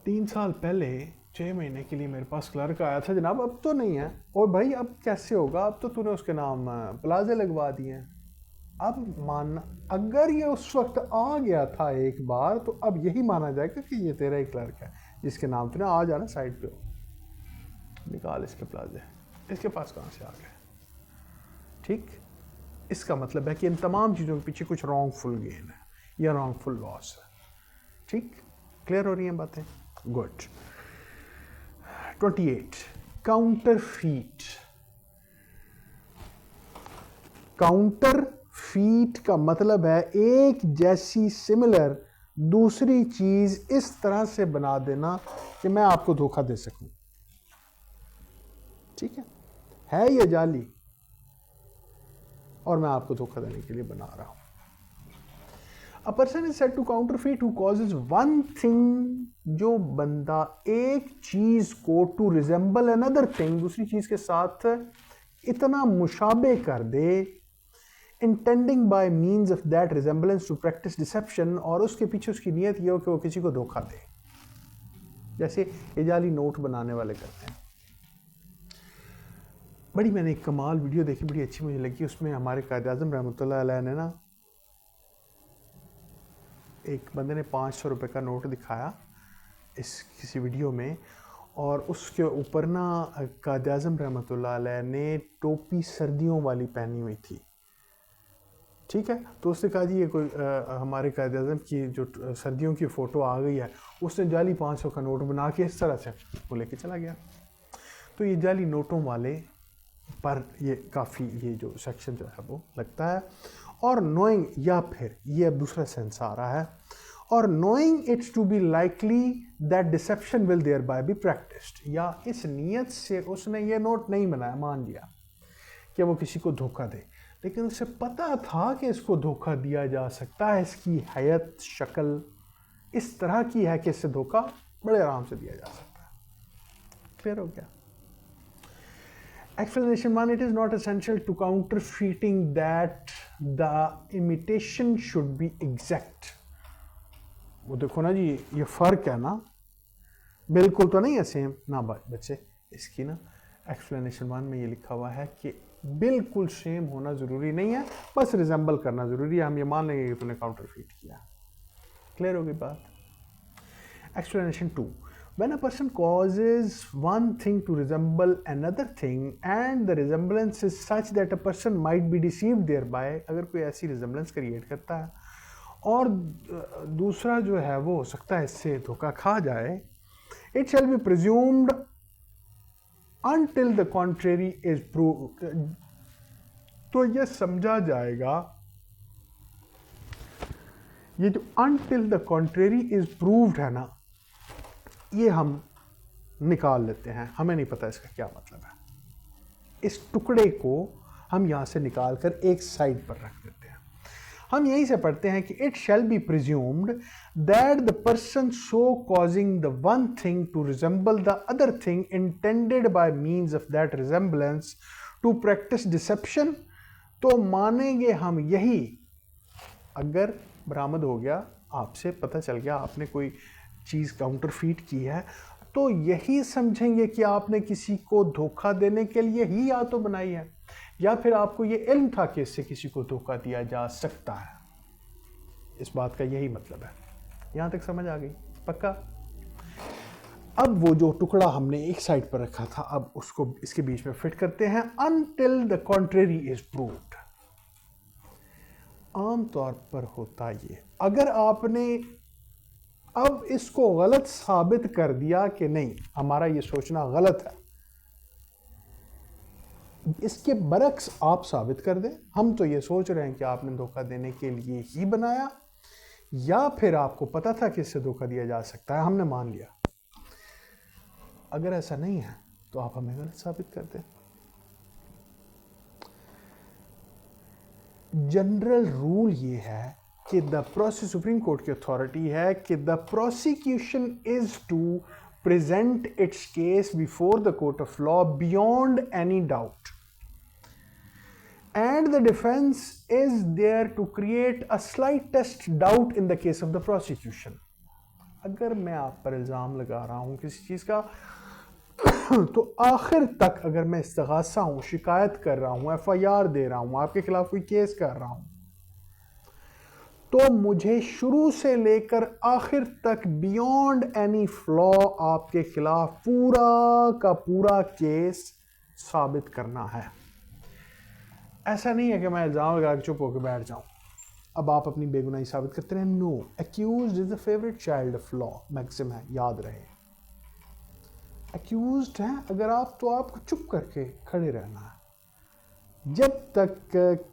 3 साल पहले 6 महीने के लिए मेरे पास क्लर्क आया था जनाब, अब तो नहीं है। और भाई अब कैसे होगा, अब तो तूने उसके नाम प्लाजे लगवा दिए हैं। अब मानना, अगर ये उस वक्त आ गया था एक बार, तो अब यही माना जाएगा कि ये तेरा ही क्लर्क है जिसके नाम तूने, आ जाना साइड पे हो, निकाल इसके प्लाजे, इसके पास कहाँ से आ गए। ठीक, इसका मतलब है कि इन तमाम चीज़ों के पीछे कुछ रॉन्गफुल गेन है या रॉन्गफुल लॉस है। ठीक, क्लियर हो रही हैं बातें? गुड। 28 काउंटरफीट। काउंटरफीट का मतलब है एक जैसी सिमिलर दूसरी चीज इस तरह से बना देना कि मैं आपको धोखा दे सकूं। ठीक है ये जाली और मैं आपको धोखा देने के लिए बना रहा हूं। A person is said to counterfeit who causes one thing, जो बंदा एक चीज को to resemble another thing, दूसरी चीज के साथ इतना मुशाबे कर दे, intending by means of that resemblance to practice deception, और उसके पीछे उसकी नीयत ये हो कि वो किसी को धोखा दे, जैसे ये जाली नोट बनाने वाले करते हैं। बड़ी मैंने एक कमाल वीडियो देखी, बड़ी अच्छी मुझे लगी। उसमें हमारे कायद-ए-आज़म रहमतुल्लाह अलैह ने ना, एक बंदे ने 500 रुपये का नोट दिखाया इस किसी वीडियो में, और उसके ऊपर ना कायद-ए-आज़म रहमतुल्लाह अलैह ने टोपी सर्दियों वाली पहनी हुई थी। ठीक है, तो उसने कहा जी ये कोई हमारे कायद-ए-आज़म की जो सर्दियों की फ़ोटो आ गई है, उसने जाली 500 का नोट बना के इस तरह से वो लेके चला गया। तो ये जाली नोटों वाले पर ये काफ़ी ये जो सेक्शन जो है वो लगता है। और नोइंग, या फिर ये अब दूसरा सेंस आ रहा है, और knowing it's to be likely that deception will thereby be practised, या इस नीयत से उसने ये नोट नहीं बनाया, मान लिया कि वो किसी को धोखा दे, लेकिन उसे पता था कि इसको धोखा दिया जा सकता है, इसकी हैयत शक्ल इस तरह की है कि इससे धोखा बड़े आराम से दिया जा सकता है। क्लियर हो गया? Explanation 1, it is not essential to counterfeiting that the imitation should be exact. वो देखो ना जी, ये फ़र्क है ना, बिल्कुल तो नहीं है सेम ना बच्चे। इसकी ना एक्सप्लेनेशन 1 में ये लिखा हुआ है कि बिल्कुल सेम होना ज़रूरी नहीं है, बस रिजेंबल करना ज़रूरी है। हम ये मान लेंगे कि तूने काउंटरफीट किया। क्लियर हो गई बात? Explanation 2, when a person causes one thing to resemble another thing and the resemblance is such that a person might be deceived thereby, अगर कोई ऐसी resemblance क्रिएट करता है और दूसरा जो है वो हो सकता है इससे धोखा खा जाए, it shall be presumed until the contrary is proved, तो ये समझा जाएगा, ये जो until the contrary is proved है ना, ये हम निकाल लेते हैं, हमें नहीं पता इसका क्या मतलब है। इस टुकड़े को हम यहाँ से निकाल कर एक साइड पर रख देते हैं। हम यहीं से पढ़ते हैं कि it shall be presumed that the person so causing the one thing to resemble the other thing intended by means of that resemblance to practise deception, तो मानेंगे हम यही, अगर बरामद हो गया, आपसे पता चल गया आपने कोई चीज़ काउंटरफीट की है, तो यही समझेंगे कि आपने किसी को धोखा देने के लिए ही या तो बनाई है, या फिर आपको ये इल्म था कि इससे किसी को धोखा दिया जा सकता है। इस बात का यही मतलब है। यहाँ तक समझ आ गई? पक्का? अब वो जो टुकड़ा हमने एक साइड पर रखा था, अब उसको इसके बीच में फिट करते हैं। Until the contrary is proved, आम तौर पर होता ये, अगर आपने अब इसको गलत साबित कर दिया कि नहीं, हमारा ये सोचना गलत है, इसके बरक्स आप साबित कर दें, हम तो ये सोच रहे हैं कि आपने धोखा देने के लिए ही बनाया, या फिर आपको पता था कि इससे धोखा दिया जा सकता है, हमने मान लिया। अगर ऐसा नहीं है तो आप हमें गलत साबित कर दें। जनरल रूल ये है कि द प्रोसिक्यूशन, सुप्रीम कोर्ट की अथॉरिटी है कि the prosecution is to present its case before the court of law beyond any doubt, and the defense is there to create a slightest doubt in the case of the prosecution. अगर मैं आप पर इल्ज़ाम लगा रहा हूं किसी चीज़ का तो आखिर तक अगर मैं इस्तिग़ासा हूं, शिकायत कर रहा हूं, FIR दे रहा हूं, आपके खिलाफ कोई केस कर रहा हूं, तो मुझे शुरू से लेकर आखिर तक बियॉन्ड एनी फ्लॉ आपके खिलाफ पूरा का पूरा केस साबित करना है। ऐसा नहीं है कि मैं इल्ज़ाम लगा के चुप होकर बैठ जाऊं, अब आप अपनी बेगुनाही साबित करते रहे। No, accused is the favourite child of law, maxim है, याद रहे। एक्यूज्ड है अगर आप, तो आपको चुप करके खड़े रहना है जब तक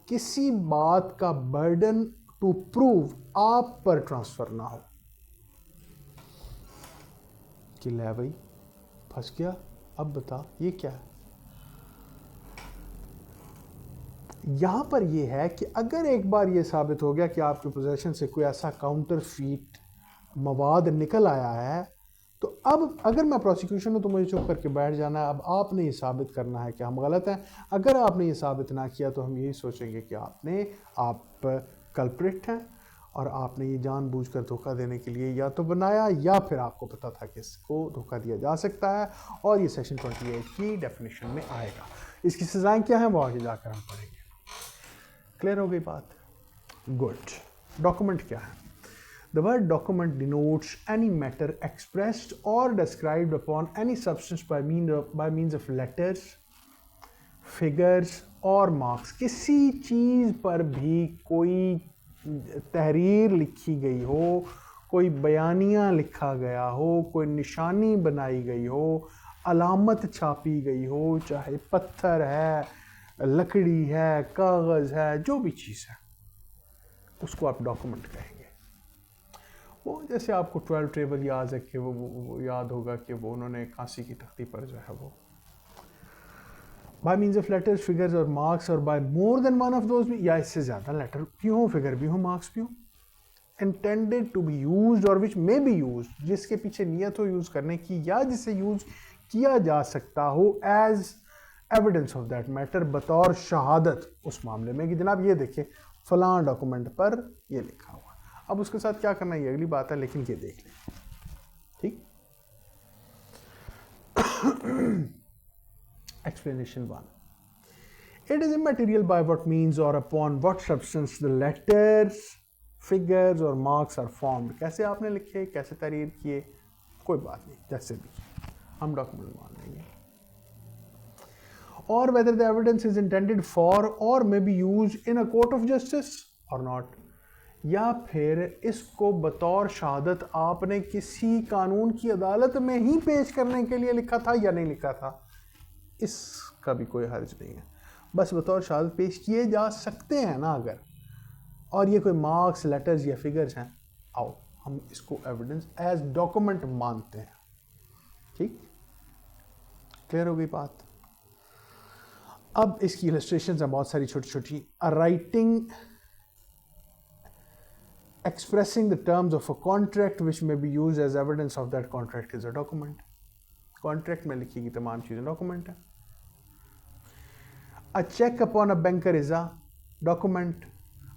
किसी बात का बर्डन टू प्रूव आप पर ट्रांसफर ना हो कि ले भाई फंस गया, अब बता ये क्या है। यहां पर यह है कि अगर एक बार यह साबित हो गया कि आपके पोजेशन से कोई ऐसा काउंटरफीट मवाद निकल आया है, तो अब अगर मैं प्रोसिक्यूशन हूं तो मुझे चुप करके बैठ जाना है। अब आपने ये साबित करना है कि हम गलत हैं। अगर आपने ये साबित ना किया तो हम यही सोचेंगे कि आप कल्प्रिट हैं और आपने ये जानबूझकर धोखा देने के लिए या तो बनाया या फिर आपको पता था कि इसको धोखा दिया जा सकता है, और ये सेक्शन 28 की डेफिनेशन में आएगा। इसकी सजाएं क्या हैं वो आगे जाकर हम पढ़ेंगे। क्लियर हो गई बात? गुड। डॉक्यूमेंट क्या है? The word document denotes any matter expressed or described upon any substance by means of letters, figures or marks. किसी चीज़ पर भी कोई तहरीर लिखी गई हो, कोई बयानिया लिखा गया हो, कोई निशानी बनाई गई हो, अलामत छापी गई हो, चाहे पत्थर है, लकड़ी है, कागज़ है, जो भी चीज़ है उसको आप डॉक्यूमेंट कहेंगे। वो जैसे आपको 12 टेबल याद है कि वो याद होगा कि वो उन्होंने कांसी की तख्ती पर जो है वो by means of letters, figures और मार्क्स, और by more than one of those भी, या इससे ज़्यादा लेटर भी हो, फिगर भी हो, मार्क्स भी हो, इंटेंडेड टू बी यूज्ड और विच मे बी यूज्ड, जिसके पीछे नियत हो यूज़ करने की या जिसे यूज किया जा सकता हो as evidence of that matter, बतौर शहादत उस मामले में कि जनाब ये देखें फलां डॉक्यूमेंट पर ये लिखा हुआ। अब उसके साथ क्या करना ये अगली बात है, लेकिन ये देख लें। ठीक। Explanation 1, it is immaterial by what means और upon what substance the letters, figures और मार्क्स आर फॉर्म्ड। कैसे आपने लिखे, कैसे तहरीर किए, कोई बात नहीं, जैसे भी हम डॉक्यूमेंट मान लेंगे। और whether the evidence is intended for or may be used in a court of justice or not, या फिर इसको बतौर शहादत आपने किसी कानून की अदालत में ही पेश करने के लिए लिखा था या नहीं लिखा था, इसका भी कोई हर्ज नहीं है। बस बतौर शहादत पेश किए जा सकते हैं ना अगर, और ये कोई मार्क्स, लेटर्स या फिगर्स हैं, आओ हम इसको एविडेंस एज डॉक्यूमेंट मानते हैं। ठीक, क्लियर हो गई बात? अब इसकी इलस्ट्रेशंस हैं बहुत सारी छोटी छोटी। A writing expressing the terms of a contract which may be used as evidence of that contract is a document. Contract में लिखी गई तमाम चीजें डॉक्यूमेंट है। A check upon a banker is a document.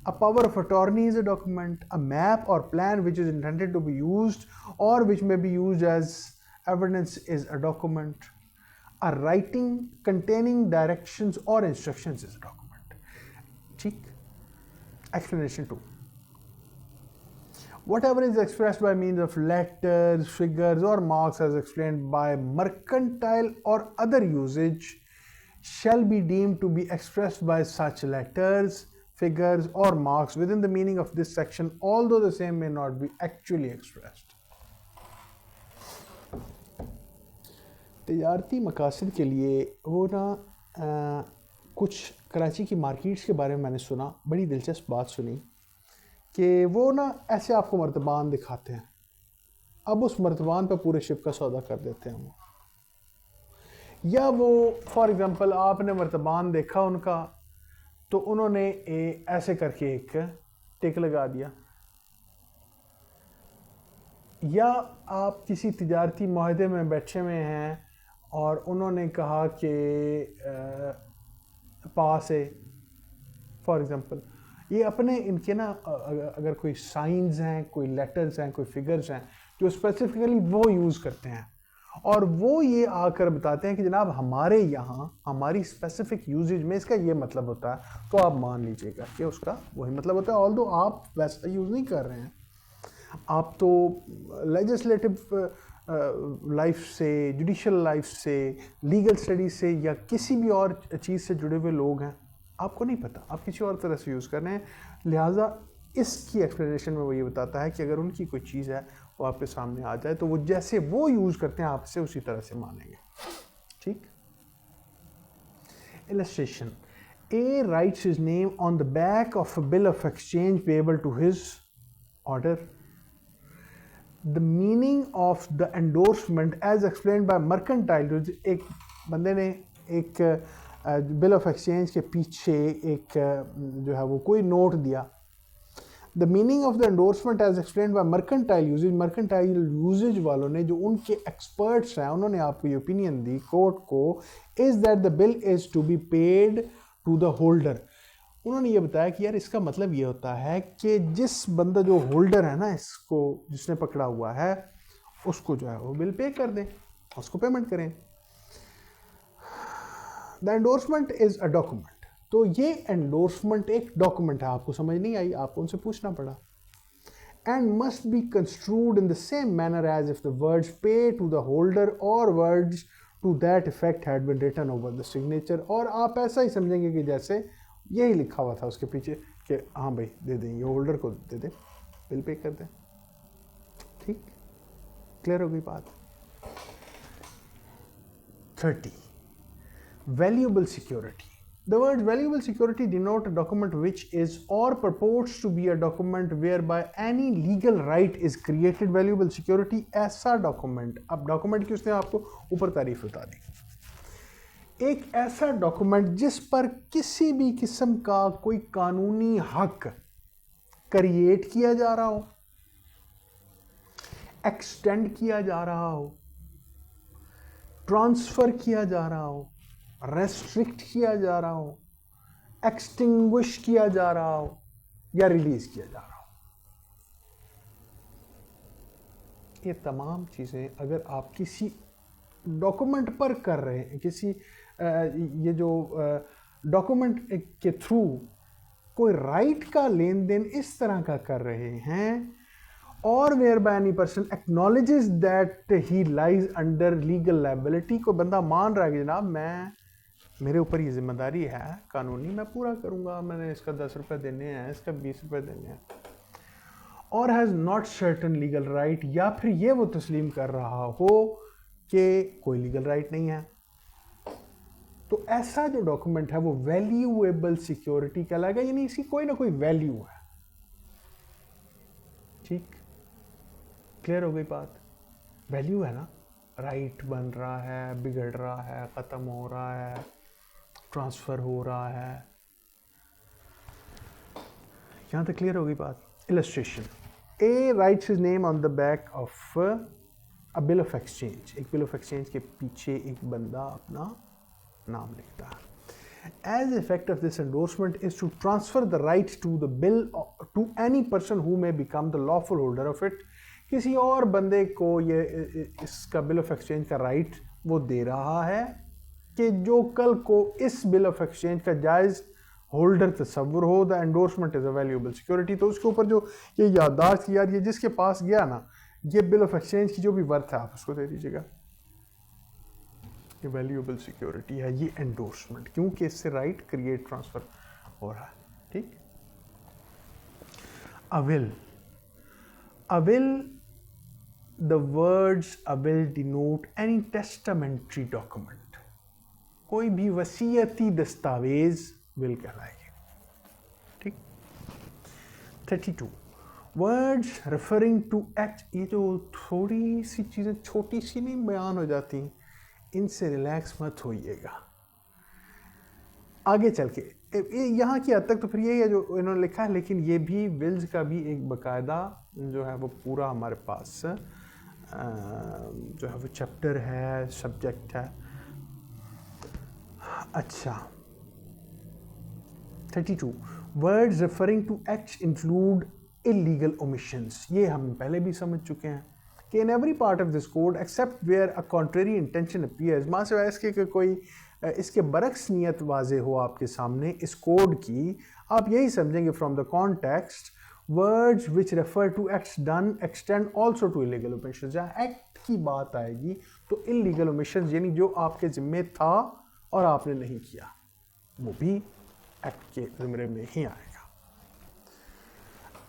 A power of attorney is a document. A map or plan which is intended to be used or which may be used as evidence is a document. A writing containing directions or instructions is a document. ठीक। Explanation 2. Whatever is expressed by means of letters, figures or marks as explained by mercantile or other usage shall be deemed to be expressed by such letters, figures or marks within the meaning of this section, although the same may not be actually expressed. तजारती मकासद के लिए वो ना कुछ कराची की markets के बारे में मैंने सुना, बड़ी दिलचस्प बात सुनी कि वो ना ऐसे आपको मर्तबान दिखाते हैं, अब उस मर्तबान पर पूरे शिप का सौदा कर देते हैं वो। या वो फॉर एग्जांपल आपने मर्तबान देखा उनका, तो उन्होंने ऐसे करके एक टिक लगा दिया। या आप किसी तिजारती माहदे में बैठे हुए हैं और उन्होंने कहा कि पास है फॉर एग्जांपल, ये अपने इनके ना अगर कोई साइंस हैं, कोई लेटर्स हैं, कोई फिगर्स हैं जो स्पेसिफिकली वो यूज़ करते हैं, और वो ये आकर बताते हैं कि जनाब हमारे यहाँ हमारी स्पेसिफिक यूजेज में इसका ये मतलब होता है, तो आप मान लीजिएगा कि उसका वही मतलब होता है। ऑल्दो आप वैसा यूज़ नहीं कर रहे हैं, आप तो लेजिस्लेटिव लाइफ से, जुडिशल लाइफ से, लीगल स्टडीज से या किसी भी और चीज़ से जुड़े हुए लोग हैं, आपको नहीं पता, आप किसी और तरह से यूज़ कर रहे हैं। लिहाजा इसकी एक्सप्लेनेशन में वो ये बताता है कि अगर उनकी कोई चीज़ है वो आपके सामने आ जाए तो वो जैसे वो यूज़ करते हैं आपसे उसी तरह से मानेंगे। ठीक। Illustration, A writes his name on the back of a bill of exchange payable to his order. The meaning of the endorsement as explained by mercantile, एक बंदे ने एक बिल ऑफ एक्सचेंज के पीछे एक जो है वो कोई नोट दिया। The meaning of the endorsement as explained by mercantile usages, mercantile usages वालों ने, जो उनके एक्सपर्ट्स हैं, उन्होंने आपको ये ओपिनियन दी कोर्ट को, is that the bill is to be paid to the holder. उन्होंने ये बताया कि यार इसका मतलब ये होता है कि जिस बंदा जो होल्डर है ना, इसको जिसने पकड़ा हुआ है, उसको जो है वो बिल पे कर दें, उसको पेमेंट करें। The endorsement is a document, तो ये एंडोर्समेंट एक डॉक्यूमेंट है। आपको समझ नहीं आई, आपको उनसे पूछना पड़ा। And must be construed in the same manner as if the words pay to the holder और words to that effect had been written over the signature. और आप ऐसा ही समझेंगे कि जैसे यही लिखा हुआ था उसके पीछे कि हाँ भाई दे दें, ये होल्डर को दे दें, बिल पे कर दें। ठीक, क्लियर हो गई बात। 30. Valuable security. The word valuable security denote a document which is or purports to be a document whereby any legal right is created. Valuable security ऐसा document, अब document की उसने आपको ऊपर तारीफ बता दी, एक ऐसा डॉक्यूमेंट जिस पर किसी भी किस्म का कोई कानूनी हक क्रिएट किया जा रहा हो, एक्सटेंड किया जा रहा हो, ट्रांसफर किया जा रहा हो, रेस्ट्रिक्ट किया जा रहा हो, एक्सटिंग्विश किया जा रहा हो या रिलीज किया जा रहा हो। ये तमाम चीज़ें अगर आप किसी डॉक्यूमेंट पर कर रहे हैं, किसी ये जो डॉक्यूमेंट के थ्रू कोई राइट का लेन देन इस तरह का कर रहे हैं, और where by any person acknowledges that he lies under legal liability, को बंदा मान रहा है कि जनाब मैं, मेरे ऊपर ये जिम्मेदारी है कानूनी, मैं पूरा करूंगा, मैंने इसका 10 रुपये देने हैं, इसका 20 रुपये देने हैं, और has not certain legal right, या फिर ये वो तस्लीम कर रहा हो कि कोई लीगल राइट नहीं है, तो ऐसा जो डॉक्यूमेंट है वो वैल्यूएबल सिक्योरिटी कहलाएगा, यानी इसकी कोई ना कोई वैल्यू है। ठीक, क्लियर हो गई बात। वैल्यू है ना, राइट बन रहा है, बिगड़ रहा है, ख़त्म हो रहा है, ट्रांसफ़र हो रहा है, यहाँ तक क्लियर हो गई बात। Illustration, A writes his name on the back of a bill of exchange, एक बिल ऑफ एक्सचेंज के पीछे एक बंदा अपना नाम लिखता है। As effect of this endorsement is to transfer the right to the bill to any person who may become the lawful holder of it. किसी और बंदे को ये इसका बिल ऑफ एक्सचेंज का राइट वो दे रहा है कि जो कल को इस बिल ऑफ एक्सचेंज का जायज़ होल्डर तस्वुर हो। The endorsement is a valuable security, तो उसके ऊपर जो ये याददाश्त की यार, ये जिसके पास गया ना, ये बिल ऑफ एक्सचेंज की जो भी वर्थ है आप उसको दे दीजिएगा, ये वैल्यूएबल सिक्योरिटी है, ये एंडोर्समेंट, क्योंकि इससे राइट क्रिएट ट्रांसफर हो रहा है। ठीक। A will, a will, the words a will denote any testamentary document, कोई भी वसीयती दस्तावेज विल कहलाएगी। ठीक। 32. वर्ड्स रेफरिंग टू एक्ट, ये जो थोड़ी सी चीज़ें छोटी सी नहीं बयान हो जाती, इनसे रिलैक्स मत होइएगा। आगे चल के यहाँ की हद तक तो फिर यही है जो इन्होंने लिखा है, लेकिन ये भी विल्स का भी एक बाकायदा जो है वो पूरा हमारे पास जो है वो चैप्टर है, सब्जेक्ट है। अच्छा 32 words referring to acts include illegal omissions. ये हम पहले भी समझ चुके हैं कि in every part of this code except where a contrary intention appears, माँ से इसके कि कोई इसके बरक्स नियत वाजे हो आपके सामने इस कोड की, आप यही समझेंगे from the context words which refer to acts done extend also to illegal omissions. जहाँ एक्ट की बात आएगी तो इलीगल ओमिशंस यानी जो आपके जिम्मे था और आपने नहीं किया वो भी एक्ट के ज़िम्मे में ही आएगा।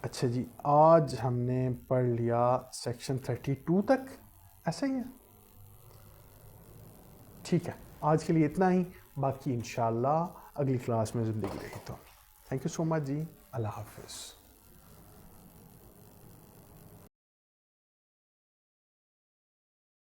अच्छा जी, आज हमने पढ़ लिया सेक्शन 32 तक, ऐसा ही है, ठीक है। आज के लिए इतना ही, बाकी इंशाल्लाह अगली क्लास में ज़िंदगी रही तो। थैंक यू सो मच जी, अल्लाह हाफिज़।